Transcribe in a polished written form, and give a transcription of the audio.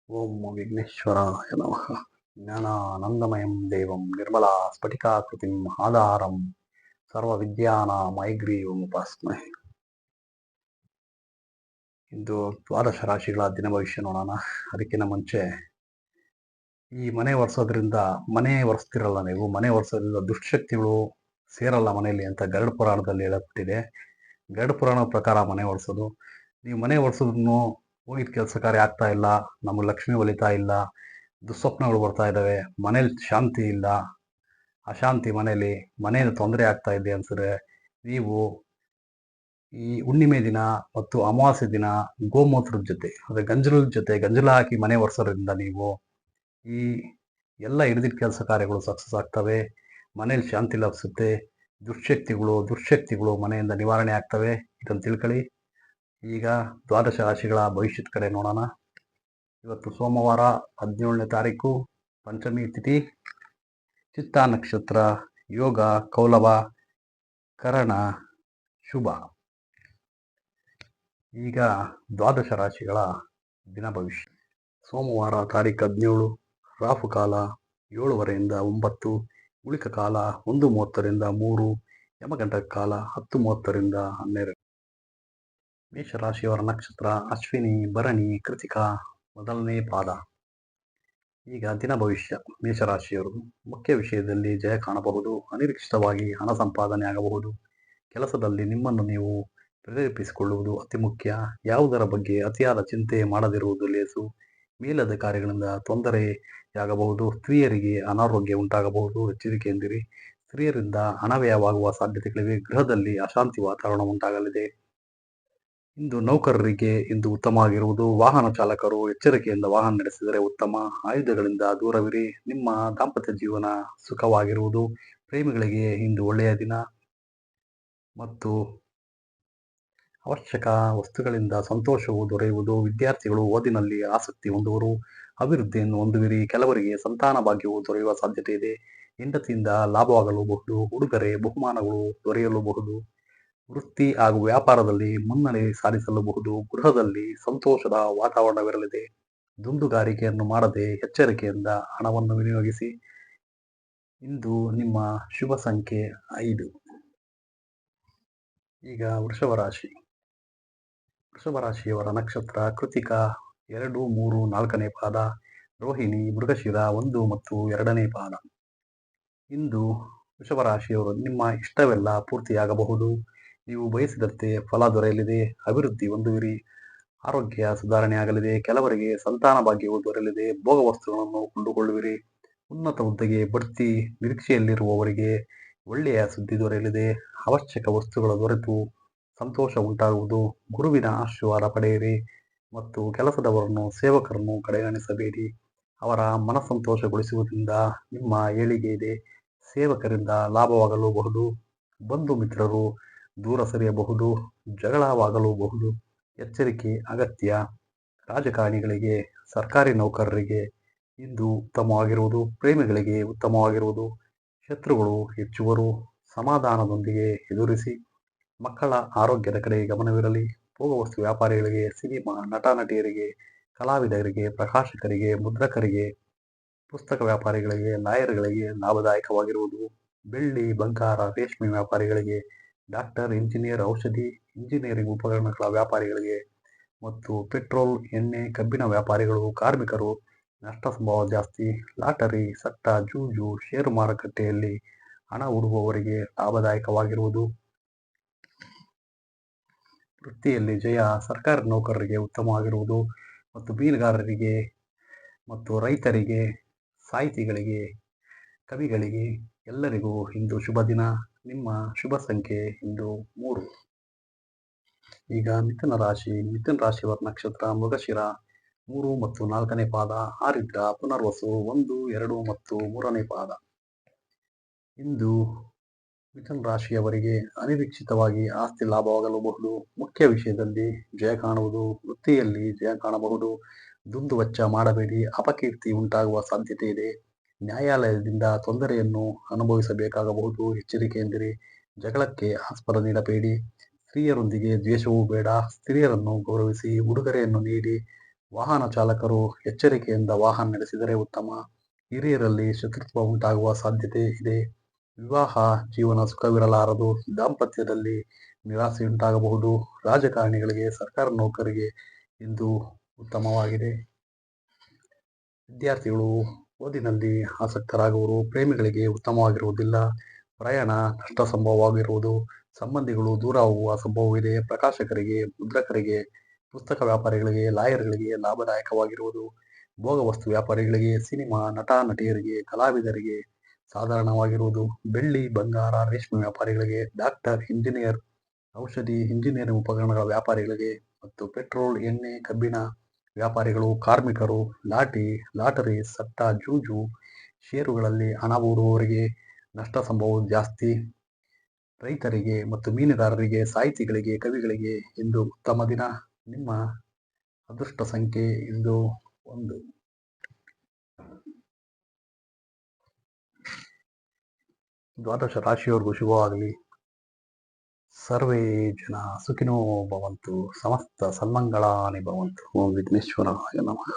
ಓಂ ವಿಘ್ನೇಶ್ವರಾಯ ನಮಃ. ಜ್ಞಾನಾನಂದಮಯಂ ದೇವಂ ನಿರ್ಮಲಾ ಸ್ಫಟಿಕಾಕೃತಿಂ ಆಧಾರಂ ಸರ್ವವಿದ್ಯಾನಾಂ ಹಯಗ್ರೀವಂ ಉಪಾಸ್ಮಹೆ. ಇಂದು ದ್ವಾದಶ ರಾಶಿಗಳ ದಿನ ಭವಿಷ್ಯ ನೋಡೋಣ. ಅದಕ್ಕಿಂತ ಮುಂಚೆ ಈ ಮನೆ ಒರೆಸೋದ್ರಿಂದ, ಮನೆ ಒರೆಸ್ತಿರಲ್ಲ ನೀವು, ಮನೆ ಒರೆಸೋದ್ರಿಂದ ದುಷ್ಟಶಕ್ತಿಗಳು ಸೇರಲ್ಲ ಮನೆಯಲ್ಲಿ ಅಂತ ಗರುಡ ಪುರಾಣದಲ್ಲಿ ಹೇಳಲ್ಪಟ್ಟಿದೆ. ಗರುಡ ಪುರಾಣ ಪ್ರಕಾರ ಮನೆ ಒರೆಸೋದು, ನೀವು ಮನೆ ಒರೆಸೋದನ್ನು ಹೋಗಿದ ಕೆಲಸ ಕಾರ್ಯ ಆಗ್ತಾ ಇಲ್ಲ, ನಮಗೆ ಲಕ್ಷ್ಮಿ ಒಲಿತಾ ಇಲ್ಲ, ದುಸ್ವಪ್ನಗಳು ಬರ್ತಾ ಇದ್ದಾವೆ, ಮನೇಲಿ ಶಾಂತಿ ಇಲ್ಲ, ಅಶಾಂತಿ ಮನೆಯಲ್ಲಿ ತೊಂದರೆ ಆಗ್ತಾ ಇದೆ ಅನ್ಸಿದ್ರೆ ನೀವು ಈ ಹುಣ್ಣಿಮೆ ದಿನ ಮತ್ತು ಅಮಾವಾಸ್ಯೆ ದಿನ ಗೋಮೂತ್ರದ ಜೊತೆ ಅಂದ್ರೆ ಗಂಜಲ ಹಾಕಿ ಮನೆ ಒರೆಸೋದ್ರಿಂದ ನೀವು ಈ ಎಲ್ಲ ಹಿಡಿದಿದ್ದ ಕೆಲಸ ಕಾರ್ಯಗಳು ಸಕ್ಸಸ್ ಆಗ್ತವೆ, ಮನೇಲಿ ಶಾಂತಿ ಲಭಿಸುತ್ತೆ, ದುರ್ಶಕ್ತಿಗಳು ಮನೆಯಿಂದ ನಿವಾರಣೆ ಆಗ್ತವೆ. ಇದನ್ನು ತಿಳ್ಕೊಳ್ಳಿ. ಈಗ ದ್ವಾದಶ ರಾಶಿಗಳ ಭವಿಷ್ಯದ ಕಡೆ ನೋಡೋಣ. ಇವತ್ತು ಸೋಮವಾರ 17ನೇ ತಾರೀಕು, ಪಂಚಮಿ ತಿಥಿ, ಚಿತ್ತಾ ನಕ್ಷತ್ರ, ಯೋಗ, ಕೌಲವ, ಕರಣ, ಶುಭ. ಈಗ ದ್ವಾದಶ ರಾಶಿಗಳ ದಿನ ಭವಿಷ್ಯ. ಸೋಮವಾರ ತಾರೀಕು 17, ರಾಹುಕಾಲ 7:30ರಿಂದ 9, ಉಳಿಕ ಕಾಲ 1:30ರಿಂದ 3, ಯಮಗಂಟಕ ಕಾಲ 10:30ರಿಂದ 12. ಮೇಷರಾಶಿಯವರ ನಕ್ಷತ್ರ ಅಶ್ವಿನಿ, ಭರಣಿ, ಕೃತಿಕಾ ಮೊದಲನೇ ಪಾದ. ಈಗ ದಿನ ಭವಿಷ್ಯ. ಮೇಷರಾಶಿಯವರು ಮುಖ್ಯ ವಿಷಯದಲ್ಲಿ ಜಯ ಕಾಣಬಹುದು, ಅನಿರೀಕ್ಷಿತವಾಗಿ ಹಣ ಸಂಪಾದನೆ ಆಗಬಹುದು, ಕೆಲಸದಲ್ಲಿ ನಿಮ್ಮನ್ನು ನೀವು ಪ್ರೇರೇಪಿಸಿಕೊಳ್ಳುವುದು ಅತಿ ಮುಖ್ಯ, ಯಾವುದರ ಬಗ್ಗೆ ಅತಿಯಾದ ಚಿಂತೆ ಮಾಡದಿರುವುದು ಲೇಸು, ಮೇಲಧಿಕಾರಿಗಳಿಂದ ತೊಂದರೆಯಾಗಬಹುದು, ಸ್ತ್ರೀಯರಿಗೆ ಅನಾರೋಗ್ಯ ಉಂಟಾಗಬಹುದು, ಎಚ್ಚರಿಕೆಯಿಂದಿರಿ, ಸ್ತ್ರೀಯರಿಂದ ಹಣವ್ಯಯವಾಗುವ ಸಾಧ್ಯತೆಗಳಿವೆ, ಗೃಹದಲ್ಲಿ ಅಶಾಂತಿ ವಾತಾವರಣ ಉಂಟಾಗಲಿದೆ. ಇಂದು ನೌಕರರಿಗೆ ಇಂದು ಉತ್ತಮವಾಗಿರುವುದು, ವಾಹನ ಚಾಲಕರು ಎಚ್ಚರಿಕೆಯಿಂದ ವಾಹನ ನಡೆಸಿದರೆ ಉತ್ತಮ, ಆಯುಧಗಳಿಂದ ದೂರವಿರಿ, ನಿಮ್ಮ ದಾಂಪತ್ಯ ಜೀವನ ಸುಖವಾಗಿರುವುದು, ಪ್ರೇಮಿಗಳಿಗೆ ಇಂದು ಒಳ್ಳೆಯ ದಿನ ಮತ್ತು ಅವಶ್ಯಕ ವಸ್ತುಗಳಿಂದ ಸಂತೋಷವು ದೊರೆಯುವುದು, ವಿದ್ಯಾರ್ಥಿಗಳು ಓದಿನಲ್ಲಿ ಆಸಕ್ತಿ ಹೊಂದುವರು, ಅಭಿವೃದ್ಧಿಯನ್ನು ಹೊಂದುವಿರಿ, ಕೆಲವರಿಗೆ ಸಂತಾನ ಭಾಗ್ಯವು ದೊರೆಯುವ ಸಾಧ್ಯತೆ ಇದೆ, ಹೆಂಡತಿಯಿಂದ ಲಾಭವಾಗಲೂಬಹುದು, ಉಡುಗೊರೆ ಬಹುಮಾನಗಳು ದೊರೆಯಲೂಬಹುದು, ವೃತ್ತಿ ಹಾಗೂ ವ್ಯಾಪಾರದಲ್ಲಿ ಮುನ್ನಡೆ ಸಾಧಿಸಲೂಬಹುದು, ಗೃಹದಲ್ಲಿ ಸಂತೋಷದ ವಾತಾವರಣವಿರಲಿದೆ, ದುಂದುಗಾರಿಕೆಯನ್ನು ಮಾಡದೆ ಎಚ್ಚರಿಕೆಯಿಂದ ಹಣವನ್ನು ವಿನಿಯೋಗಿಸಿ. ಇಂದು ನಿಮ್ಮ ಶುಭ ಸಂಖ್ಯೆ 5. ಈಗ ವೃಷಭ ರಾಶಿಯವರ ನಕ್ಷತ್ರ ಕೃತಿಕಾ 2, 3, 4ನೇ ಪಾದ, ರೋಹಿಣಿ, ಮೃಗಶಿರ 1 ಮತ್ತು 2ನೇ ಪಾದ. ಇಂದು ವೃಷಭ ರಾಶಿಯವರು ನಿಮ್ಮ ಇಷ್ಟವೆಲ್ಲ ಪೂರ್ತಿಯಾಗಬಹುದು, ನೀವು ಬಯಸಿದಂತೆ ಫಲ ದೊರೆಯಲಿದೆ, ಅಭಿವೃದ್ಧಿ ಹೊಂದುವಿರಿ, ಆರೋಗ್ಯ ಸುಧಾರಣೆ ಆಗಲಿದೆ, ಕೆಲವರಿಗೆ ಸಂತಾನ ಭಾಗ್ಯವು ದೊರೆಯಲಿದೆ, ಭೋಗ ವಸ್ತುಗಳನ್ನು ಕೊಂಡುಕೊಳ್ಳುವಿರಿ, ಉನ್ನತ ಹುದ್ದೆಗೆ ಬಡ್ತಿ ನಿರೀಕ್ಷೆಯಲ್ಲಿರುವವರಿಗೆ ಒಳ್ಳೆಯ ಸುದ್ದಿ ದೊರೆಯಲಿದೆ, ಅವಶ್ಯಕ ವಸ್ತುಗಳ ದೊರೆತು ಸಂತೋಷ ಉಂಟಾಗುವುದು, ಗುರುವಿನ ಆಶೀರ್ವಾದ ಪಡೆಯಿರಿ ಮತ್ತು ಕೆಲಸದವರನ್ನು ಸೇವಕರನ್ನು ಕಡೆಗಣಿಸಬೇಡಿ, ಅವರ ಮನಸಂತೋಷಗೊಳಿಸುವುದರಿಂದ ನಿಮ್ಮ ಏಳಿಗೆ ಇದೆ, ಸೇವಕರಿಂದ ಲಾಭವಾಗಲೂಬಹುದು, ಬಂಧು ಮಿತ್ರರು ದೂರ ಸರಿಯಬಹುದು, ಜಗಳವಾಗಲೂಬಹುದು, ಎಚ್ಚರಿಕೆ ಅಗತ್ಯ, ರಾಜಕಾರಣಿಗಳಿಗೆ, ಸರ್ಕಾರಿ ನೌಕರರಿಗೆ ಇಂದು ಉತ್ತಮವಾಗಿರುವುದು, ಪ್ರೇಮಿಗಳಿಗೆ ಉತ್ತಮವಾಗಿರುವುದು, ಶತ್ರುಗಳು ಹೆಚ್ಚುವರು, ಸಮಾಧಾನದೊಂದಿಗೆ ಎದುರಿಸಿ, ಮಕ್ಕಳ ಆರೋಗ್ಯದ ಕಡೆ ಗಮನವಿರಲಿ, ಭೋಗವಸ್ತು ವ್ಯಾಪಾರಿಗಳಿಗೆ, ಸಿನಿಮಾ ನಟ ನಟಿಯರಿಗೆ, ಕಲಾವಿದರಿಗೆ, ಪ್ರಕಾಶಕರಿಗೆ, ಮುದ್ರಕರಿಗೆ, ಪುಸ್ತಕ ವ್ಯಾಪಾರಿಗಳಿಗೆ, ಲಾಯರ್ಗಳಿಗೆ ಲಾಭದಾಯಕವಾಗಿರುವುದು, ಬೆಳ್ಳಿ ಬಂಗಾರ ರೇಷ್ಮೆ ವ್ಯಾಪಾರಿಗಳಿಗೆ, ಡಾಕ್ಟರ್, ಇಂಜಿನಿಯರ್, ಔಷಧಿ ಇಂಜಿನಿಯರಿಂಗ್ ಉಪಕರಣಗಳ ವ್ಯಾಪಾರಿಗಳಿಗೆ ಮತ್ತು ಪೆಟ್ರೋಲ್ ಎಣ್ಣೆ ಕಬ್ಬಿಣ ವ್ಯಾಪಾರಿಗಳು, ಕಾರ್ಮಿಕರು ನಷ್ಟ ಸಂಭವ ಜಾಸ್ತಿ, ಲಾಟರಿ, ಸಟ್ಟ, ಜೂಜು, ಷೇರು ಮಾರುಕಟ್ಟೆಯಲ್ಲಿ ಹಣ ಹೂಡುವವರಿಗೆ ಲಾಭದಾಯಕವಾಗಿರುವುದು, ವೃತ್ತಿಯಲ್ಲಿ ಜಯ, ಸರ್ಕಾರಿ ನೌಕರರಿಗೆ ಉತ್ತಮವಾಗಿರುವುದು ಮತ್ತು ಮೀನುಗಾರರಿಗೆ ಮತ್ತು ರೈತರಿಗೆ, ಸಾಹಿತಿಗಳಿಗೆ, ಕವಿಗಳಿಗೆ ಎಲ್ಲರಿಗೂ ಇಂದು ಶುಭ ದಿನ. ನಿಮ್ಮ ಶುಭ ಸಂಖ್ಯೆ ಇಂದು 3. ಈಗ ಮಿಥುನ ರಾಶಿಯವರ ನಕ್ಷತ್ರ ಮೃಗಶಿರ 3 ಮತ್ತು 4ನೇ ಪಾದ, ಆರಿದ್ರ, ಪುನರ್ವಸು 1, 2 ಮತ್ತು 3ನೇ ಪಾದ. ಇಂದು ಮಿಥುನ ರಾಶಿಯವರಿಗೆ ಅನಿರೀಕ್ಷಿತವಾಗಿ ಆಸ್ತಿ ಲಾಭವಾಗಲೂಬಹುದು, ಮುಖ್ಯ ವಿಷಯದಲ್ಲಿ ಜಯ ಕಾಣುವುದು, ವೃತ್ತಿಯಲ್ಲಿ ಜಯ ಕಾಣಬಹುದು, ದುಂದುವೆಚ್ಚ ಮಾಡಬೇಡಿ, ಅಪಕೀರ್ತಿ ಉಂಟಾಗುವ ಸಾಧ್ಯತೆ ಇದೆ, ನ್ಯಾಯಾಲಯದಿಂದ ತೊಂದರೆಯನ್ನು ಅನುಭವಿಸಬೇಕಾಗಬಹುದು, ಎಚ್ಚರಿಕೆಯಿಂದಿರಿ, ಜಗಳಕ್ಕೆ ಆಸ್ಪದ ನೀಡಬೇಡಿ, ಸ್ತ್ರೀಯರೊಂದಿಗೆ ದ್ವೇಷವೂ ಬೇಡ, ಸ್ತ್ರೀಯರನ್ನು ಗೌರವಿಸಿ, ಉಡುಗೊರೆಯನ್ನು ನೀಡಿ, ವಾಹನ ಚಾಲಕರು ಎಚ್ಚರಿಕೆಯಿಂದ ವಾಹನ ನಡೆಸಿದರೆ ಉತ್ತಮ. ಹಿರಿಯರಲ್ಲಿ ಶತ್ರುತ್ವ ಉಂಟಾಗುವ ಸಾಧ್ಯತೆ ಇದೆ. ವಿವಾಹ ಜೀವನ ಸುಖವಿರಲಾರದು. ದಾಂಪತ್ಯದಲ್ಲಿ ನಿರಾಸೆಯುಂಟಾಗಬಹುದು. ರಾಜಕಾರಣಿಗಳಿಗೆ, ಸರ್ಕಾರಿ ನೌಕರರಿಗೆ ಇಂದು ಉತ್ತಮವಾಗಿದೆ. ವಿದ್ಯಾರ್ಥಿಗಳು ಓದಿನಲ್ಲಿ ಆಸಕ್ತರಾಗುವರು. ಪ್ರೇಮಿಗಳಿಗೆ ಉತ್ತಮವಾಗಿರುವುದಿಲ್ಲ. ಪ್ರಯಾಣ ನಷ್ಟ ಸಂಭವವಾಗಿರುವುದು. ಸಂಬಂಧಿಗಳು ದೂರ ಹೋಗುವ ಸಂಭವವಿದೆ. ಪ್ರಕಾಶಕರಿಗೆ, ಮುದ್ರಕರಿಗೆ, ಪುಸ್ತಕ ವ್ಯಾಪಾರಿಗಳಿಗೆ, ಲಾಯರ್ಗಳಿಗೆ ಲಾಭದಾಯಕವಾಗಿರುವುದು. ಭೋಗವಸ್ತು ವ್ಯಾಪಾರಿಗಳಿಗೆ, ಸಿನಿಮಾ ನಟ ನಟಿಯರಿಗೆ, ಕಲಾವಿದರಿಗೆ ಸಾಧಾರಣವಾಗಿರುವುದು. ಬೆಳ್ಳಿ, ಬಂಗಾರ, ರೇಷ್ಮೆ ವ್ಯಾಪಾರಿಗಳಿಗೆ, ಡಾಕ್ಟರ್, ಇಂಜಿನಿಯರ್, ಔಷಧಿ, ಇಂಜಿನಿಯರಿಂಗ್ ಉಪಕರಣಗಳ ವ್ಯಾಪಾರಿಗಳಿಗೆ ಮತ್ತು ಪೆಟ್ರೋಲ್, ಎಣ್ಣೆ, ಕಬ್ಬಿಣ ವ್ಯಾಪಾರಿಗಳು, ಕಾರ್ಮಿಕರು, ಲಾಟರಿ, ಸಟ್ಟ, ಜೂಜು, ಷೇರುಗಳಲ್ಲಿ ಹಣ ಹೂಡುವವರಿಗೆ ನಷ್ಟ ಸಂಭವ ಜಾಸ್ತಿ. ರೈತರಿಗೆ ಮತ್ತು ಮೀನುಗಾರರಿಗೆ, ಸಾಹಿತಿಗಳಿಗೆ, ಕವಿಗಳಿಗೆ ಇಂದು ಉತ್ತಮ ದಿನ. ನಿಮ್ಮ ಅದೃಷ್ಟ ಸಂಖ್ಯೆ ಇಂದು 1. ದ್ವಾದಶ ರಾಶಿಯವರೆಗೂ ಶುಭವಾಗಲಿ. ಸರ್ವೇ ಜನ ಸುಖಿನೋ ಭವಂತು. ಸಮಸ್ತ ಸನ್ಮಂಗಳಾನಿ ಭವಂತು. ಓಂ ವಿಘ್ನೇಶ್ವರಾಯ ನಮಃ.